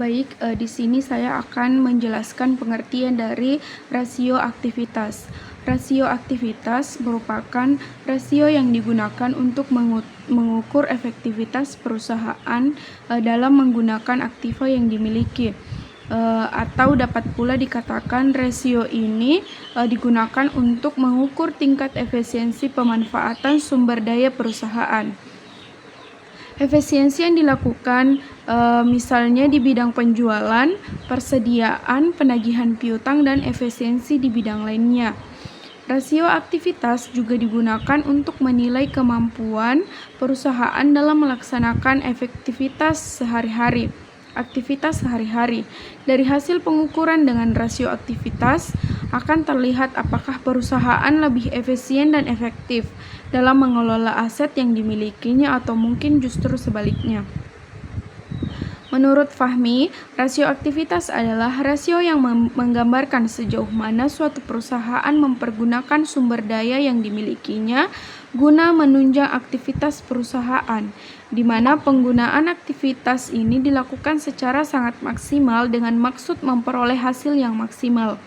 Baik, di sini saya akan menjelaskan pengertian dari rasio aktivitas. Rasio aktivitas merupakan rasio yang digunakan untuk mengukur efektivitas perusahaan dalam menggunakan aktiva yang dimiliki. Atau dapat pula dikatakan rasio ini digunakan untuk mengukur tingkat efisiensi pemanfaatan sumber daya perusahaan. Efisiensi yang dilakukan misalnya di bidang penjualan, persediaan, penagihan piutang, dan efisiensi di bidang lainnya. Rasio aktivitas juga digunakan untuk menilai kemampuan perusahaan dalam melaksanakan aktivitas sehari-hari. Dari hasil pengukuran dengan rasio aktivitas akan terlihat apakah perusahaan lebih efisien dan efektif dalam mengelola aset yang dimilikinya atau mungkin justru sebaliknya. Menurut Fahmi, rasio aktivitas adalah rasio yang menggambarkan sejauh mana suatu perusahaan mempergunakan sumber daya yang dimilikinya guna menunjang aktivitas perusahaan, di mana penggunaan aktivitas ini dilakukan secara sangat maksimal dengan maksud memperoleh hasil yang maksimal.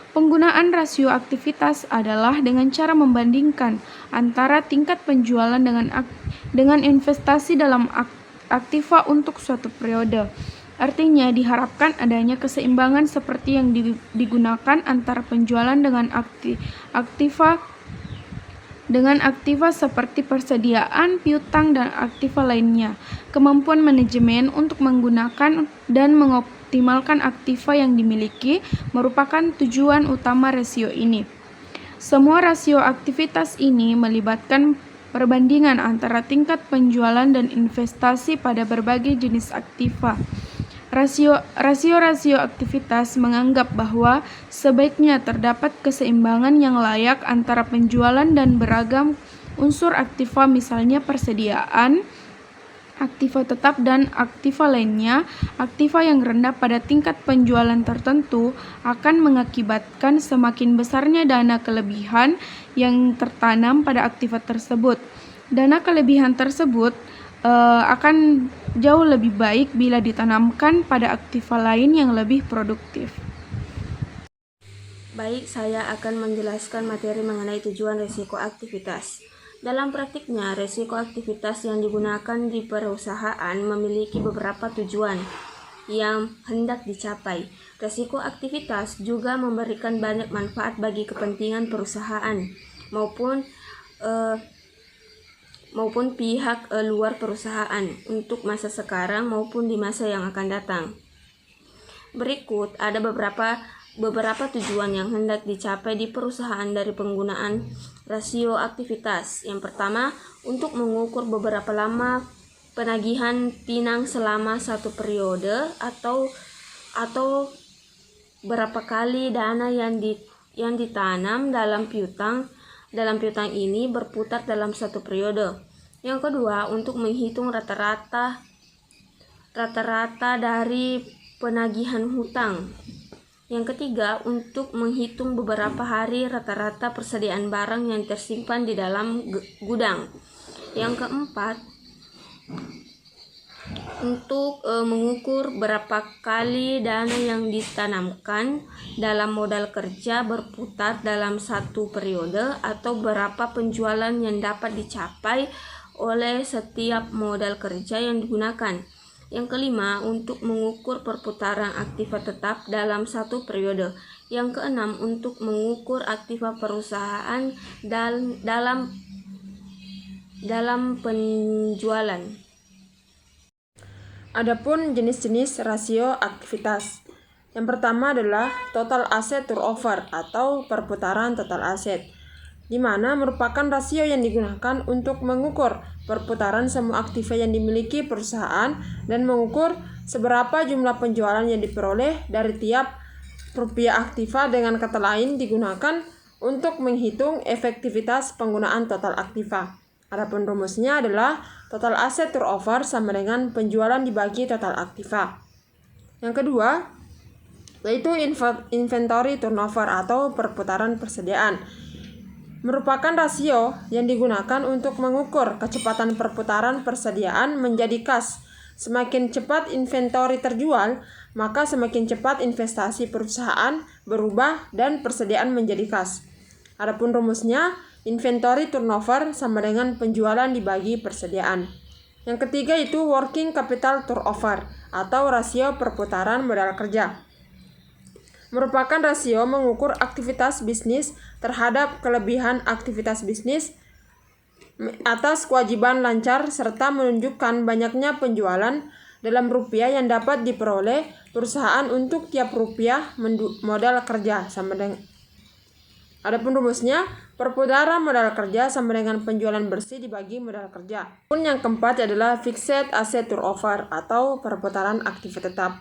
Penggunaan rasio aktivitas adalah dengan cara membandingkan antara tingkat penjualan dengan investasi dalam aktiva untuk suatu periode. Artinya diharapkan adanya keseimbangan seperti yang digunakan antara penjualan dengan aktiva seperti persediaan, piutang, dan aktiva lainnya. Kemampuan manajemen untuk menggunakan dan mengoptimalkan aktiva yang dimiliki merupakan tujuan utama rasio ini. Semua rasio aktivitas ini melibatkan perbandingan antara tingkat penjualan dan investasi pada berbagai jenis aktiva. Rasio aktivitas menganggap bahwa sebaiknya terdapat keseimbangan yang layak antara penjualan dan beragam unsur aktiva, misalnya persediaan, aktiva tetap, dan aktiva lainnya. Aktiva yang rendah pada tingkat penjualan tertentu akan mengakibatkan semakin besarnya dana kelebihan yang tertanam pada aktiva tersebut. Dana kelebihan tersebut akan jauh lebih baik bila ditanamkan pada aktiva lain yang lebih produktif. Baik, saya akan menjelaskan materi mengenai tujuan risiko aktivitas. Dalam praktiknya, risiko aktivitas yang digunakan di perusahaan memiliki beberapa tujuan yang hendak dicapai. Risiko aktivitas juga memberikan banyak manfaat bagi kepentingan perusahaan maupun pihak luar perusahaan untuk masa sekarang maupun di masa yang akan datang. Berikut ada beberapa tujuan yang hendak dicapai di perusahaan dari penggunaan rasio aktivitas. Yang pertama, untuk mengukur beberapa lama penagihan pinang selama satu periode atau berapa kali dana yang ditanam dalam piutang ini berputar dalam satu periode. Yang kedua, untuk menghitung rata-rata dari penagihan hutang. Yang ketiga, untuk menghitung beberapa hari rata-rata persediaan barang yang tersimpan di dalam gudang. Yang keempat, untuk mengukur berapa kali dana yang ditanamkan dalam modal kerja berputar dalam satu periode atau berapa penjualan yang dapat dicapai oleh setiap modal kerja yang digunakan. Yang kelima, untuk mengukur perputaran aktiva tetap dalam satu periode. Yang keenam, untuk mengukur aktiva perusahaan dalam penjualan. Adapun jenis-jenis rasio aktivitas. Yang pertama adalah total asset turnover atau perputaran total aset, di mana merupakan rasio yang digunakan untuk mengukur perputaran semua aktiva yang dimiliki perusahaan dan mengukur seberapa jumlah penjualan yang diperoleh dari tiap rupiah aktiva. Dengan kata lain, digunakan untuk menghitung efektivitas penggunaan total aktiva. Adapun rumusnya adalah total asset turnover sama dengan penjualan dibagi total aktiva. Yang kedua, yaitu inventory turnover atau perputaran persediaan. Merupakan rasio yang digunakan untuk mengukur kecepatan perputaran persediaan menjadi kas semakin cepat inventory terjual, maka semakin cepat investasi perusahaan berubah dan persediaan menjadi kas. Adapun rumusnya, inventory turnover sama dengan penjualan dibagi persediaan. Yang ketiga itu working capital turnover atau rasio perputaran modal kerja. Merupakan rasio mengukur aktivitas bisnis terhadap kelebihan aktivitas bisnis atas kewajiban lancar serta menunjukkan banyaknya penjualan dalam rupiah yang dapat diperoleh perusahaan untuk tiap rupiah modal kerja sama dengan. Adapun rumusnya, perputaran modal kerja sama dengan penjualan bersih dibagi modal kerja. Pun yang keempat adalah fixed asset turnover atau perputaran aktiva tetap,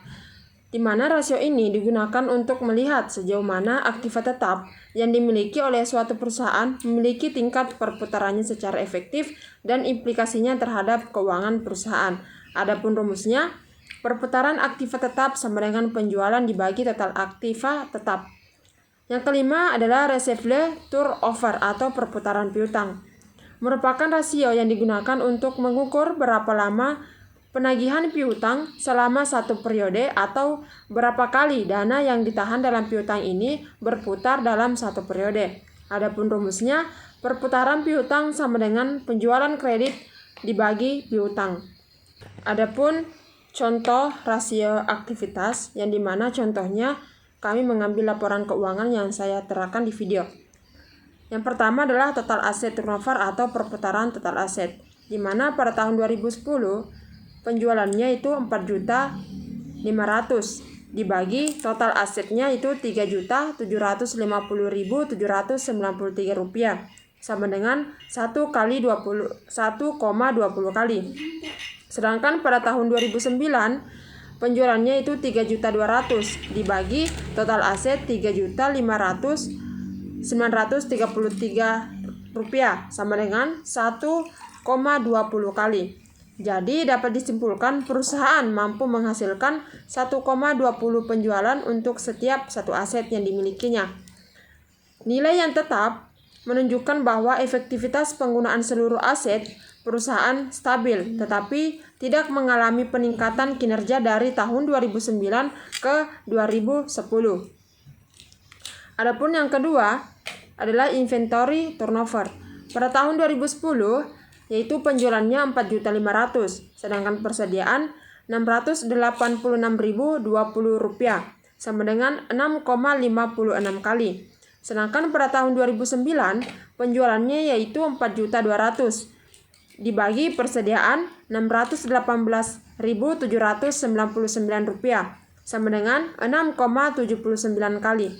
di mana rasio ini digunakan untuk melihat sejauh mana aktiva tetap yang dimiliki oleh suatu perusahaan memiliki tingkat perputarannya secara efektif dan implikasinya terhadap keuangan perusahaan. Adapun rumusnya, perputaran aktiva tetap sama dengan penjualan dibagi total aktiva tetap. Yang kelima adalah receivable turnover atau perputaran piutang. Merupakan rasio yang digunakan untuk mengukur berapa lama penagihan piutang selama satu periode atau berapa kali dana yang ditahan dalam piutang ini berputar dalam satu periode. Adapun rumusnya, perputaran piutang sama dengan penjualan kredit dibagi piutang. Adapun contoh rasio aktivitas yang dimana contohnya kami mengambil laporan keuangan yang saya terangkan di video. Yang pertama adalah total asset turnover atau perputaran total aset, di mana pada tahun 2010 penjualannya itu 4.500.000 dibagi total asetnya itu 3.750.793 rupiah sama dengan 1,20 kali. Sedangkan pada tahun 2009 penjualannya itu 3.200.000 dibagi total aset 3.500.933 rupiah sama dengan 1,20 kali. Jadi dapat disimpulkan perusahaan mampu menghasilkan 1,20 penjualan untuk setiap satu aset yang dimilikinya. Nilai yang tetap menunjukkan bahwa efektivitas penggunaan seluruh aset perusahaan stabil, tetapi tidak mengalami peningkatan kinerja dari tahun 2009 ke 2010. Adapun yang kedua adalah inventory turnover. Pada tahun 2010 yaitu penjualannya 4.500.000, sedangkan persediaan 686.020 rupiah sama dengan 6,56 kali. Sedangkan pada tahun 2009 penjualannya yaitu 4.200.000 dibagi persediaan 618.799 rupiah sama dengan 6,79 kali.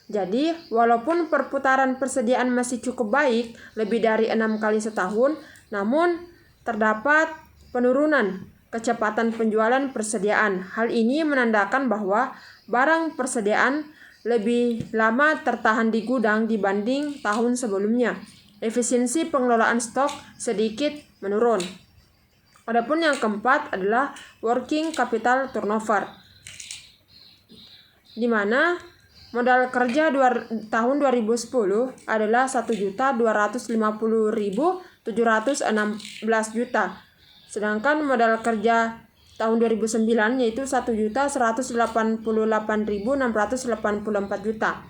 Jadi, walaupun perputaran persediaan masih cukup baik, lebih dari 6 kali setahun, namun terdapat penurunan kecepatan penjualan persediaan. Hal ini menandakan bahwa barang persediaan lebih lama tertahan di gudang dibanding tahun sebelumnya. Efisiensi pengelolaan stok sedikit menurun. Adapun yang keempat adalah working capital turnover, di mana modal kerja tahun 2010 adalah 1.250.716 juta. Sedangkan modal kerja tahun 2009 yaitu 1.188.684 juta.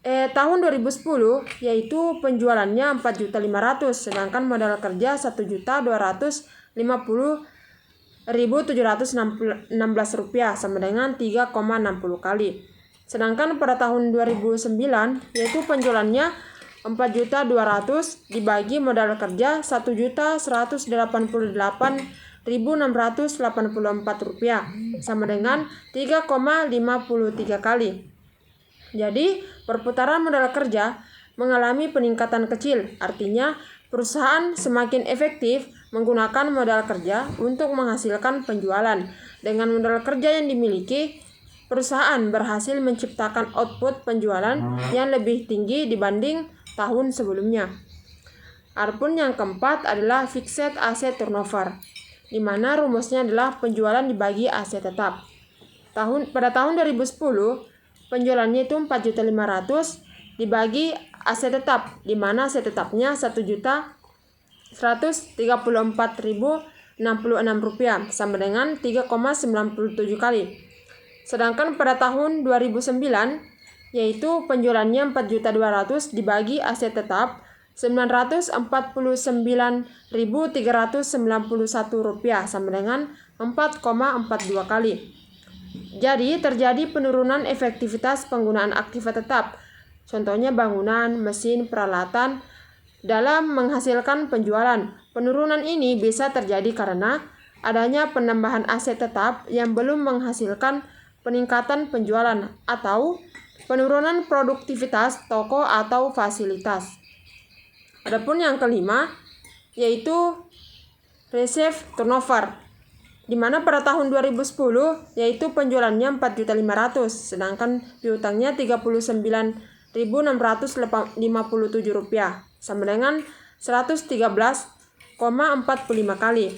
Tahun 2010 yaitu penjualannya 4.500.000, sedangkan modal kerja 1.250.716 rupiah sama dengan 3,60 kali. Sedangkan pada tahun 2009 yaitu penjualannya 4.200.000 dibagi modal kerja 1.188.684 rupiah sama dengan 3,53 kali. Jadi, perputaran modal kerja mengalami peningkatan kecil, artinya perusahaan semakin efektif menggunakan modal kerja untuk menghasilkan penjualan. Dengan modal kerja yang dimiliki, perusahaan berhasil menciptakan output penjualan yang lebih tinggi dibanding tahun sebelumnya. Adapun yang keempat adalah fixed asset turnover, di mana rumusnya adalah penjualan dibagi aset tetap. Pada tahun 2010, penjualannya itu 4.500.000 dibagi aset tetap, di mana aset tetapnya 1.134.000 Rp66 sama dengan 3,97 kali. Sedangkan pada tahun 2009 yaitu penjualannya 4.200.000 dibagi aset tetap Rp949.391 sama dengan 4,42 kali. Jadi terjadi penurunan efektivitas penggunaan aktiva tetap, contohnya bangunan, mesin, peralatan dalam menghasilkan penjualan. Penurunan ini bisa terjadi karena adanya penambahan aset tetap yang belum menghasilkan peningkatan penjualan atau penurunan produktivitas toko atau fasilitas. Adapun yang kelima yaitu receive turnover, di mana pada tahun 2010 yaitu penjualannya 4.500.000 sedangkan piutangnya Rp39.657 sama dengan 113,45 kali.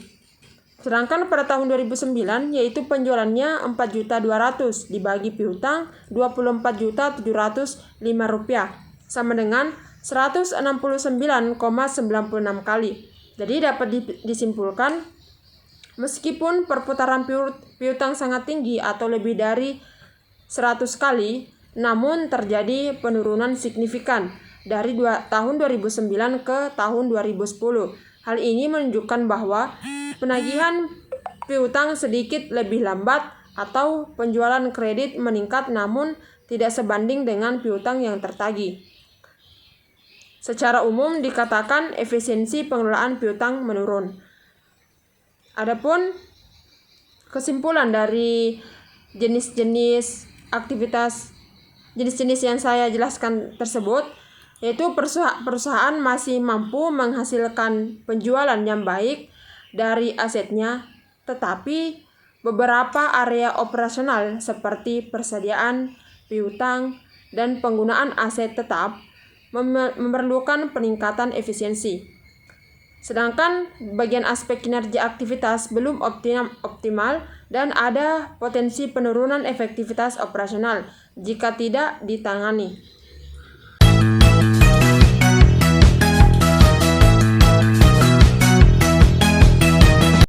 Sedangkan pada tahun 2009 yaitu penjualannya 4.200.000 dibagi piutang Rp24.705 sama dengan 169,96 kali. Jadi dapat disimpulkan meskipun perputaran piutang sangat tinggi atau lebih dari 100 kali, namun terjadi penurunan signifikan dari tahun 2009 ke tahun 2010. Hal ini menunjukkan bahwa penagihan piutang sedikit lebih lambat atau penjualan kredit meningkat namun tidak sebanding dengan piutang yang tertagih. Secara umum dikatakan efisiensi pengelolaan piutang menurun. Adapun kesimpulan dari jenis-jenis aktivitas jenis-jenis yang saya jelaskan tersebut, yaitu perusahaan masih mampu menghasilkan penjualan yang baik dari asetnya, tetapi beberapa area operasional seperti persediaan, piutang, dan penggunaan aset tetap memerlukan peningkatan efisiensi. Sedangkan bagian aspek kinerja aktivitas belum optimal dan ada potensi penurunan efektivitas operasional jika tidak ditangani.